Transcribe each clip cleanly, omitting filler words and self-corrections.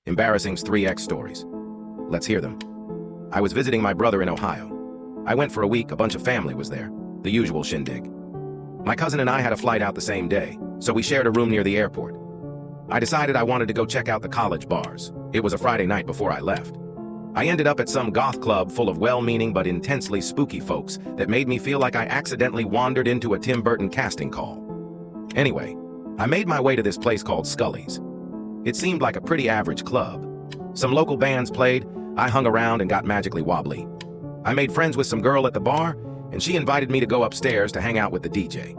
Embarrassing's 3x stories. Let's hear them. I was visiting my brother in Ohio. I went for a week, a bunch of family was there. The usual shindig. My cousin and I had a flight out the same day, so we shared a room near the airport. I decided I wanted to go check out the college bars. It was a Friday night before I left. I ended up at some goth club full of well-meaning but intensely spooky folks that made me feel like I accidentally wandered into a Tim Burton casting call. Anyway, I made my way to this place called Scully's. It seemed like a pretty average club. Some local bands played, I hung around and got magically wobbly. I made friends with some girl at the bar, and she invited me to go upstairs to hang out with the DJ.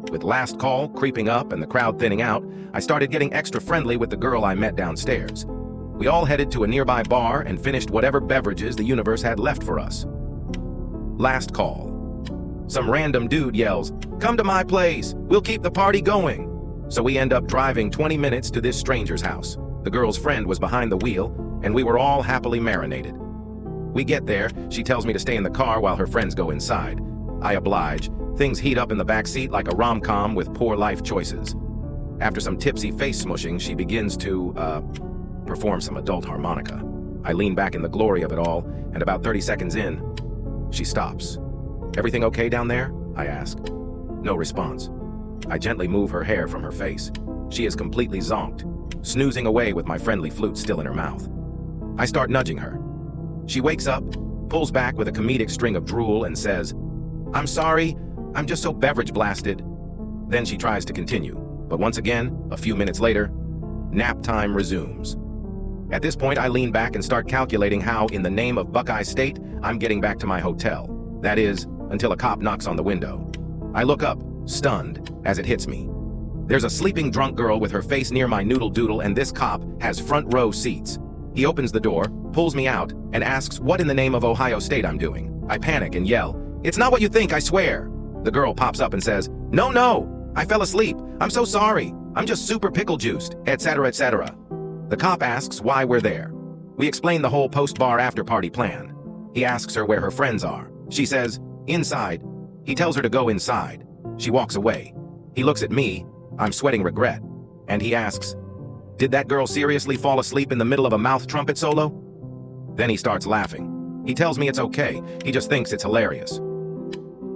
With Last Call creeping up and the crowd thinning out, I started getting extra friendly with the girl I met downstairs. We all headed to a nearby bar and finished whatever beverages the universe had left for us. Last call. Some random dude yells, "Come to my place, we'll keep the party going." So we end up driving 20 minutes to this stranger's house. The girl's friend was behind the wheel, and we were all happily marinated. We get there, she tells me to stay in the car while her friends go inside. I oblige. Things heat up in the back seat like a rom-com with poor life choices. After some tipsy face smushing, she begins to, perform some adult harmonica. I lean back in the glory of it all, and about 30 seconds in, she stops. "Everything okay down there?" I ask. No response. I gently move her hair from her face. She is completely zonked, snoozing away with my friendly flute still in her mouth. I start nudging her. She wakes up, pulls back with a comedic string of drool and says, "I'm sorry, I'm just so beverage blasted." Then she tries to continue, but once again, a few minutes later, nap time resumes. At this point, I lean back and start calculating how, in the name of Buckeye State, I'm getting back to my hotel. That is, until a cop knocks on the window. I look up, stunned, as it hits me. There's a sleeping drunk girl with her face near my noodle doodle, and this cop has front row seats. He opens the door, pulls me out, and asks what in the name of Ohio State I'm doing. I panic and yell, "It's not what you think, I swear." The girl pops up and says, No, I fell asleep. I'm so sorry. I'm just super pickle juiced," etc., etc. The cop asks why we're there. We explain the whole post-bar after-party plan. He asks her where her friends are. She says, "Inside." He tells her to go inside. She walks away. He looks at me, I'm sweating regret, and he asks, "Did that girl seriously fall asleep in the middle of a mouth trumpet solo?" Then he starts laughing. He tells me it's okay, he just thinks it's hilarious.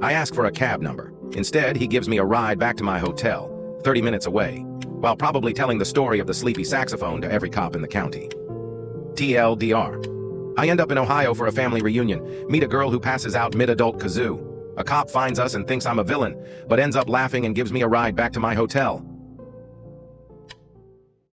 I ask for a cab number. Instead, he gives me a ride back to my hotel, 30 minutes away, while probably telling the story of the sleepy saxophone to every cop in the county. TLDR. I end up in Ohio for a family reunion, meet a girl who passes out mid-adult kazoo. A cop finds us and thinks I'm a villain, but ends up laughing and gives me a ride back to my hotel.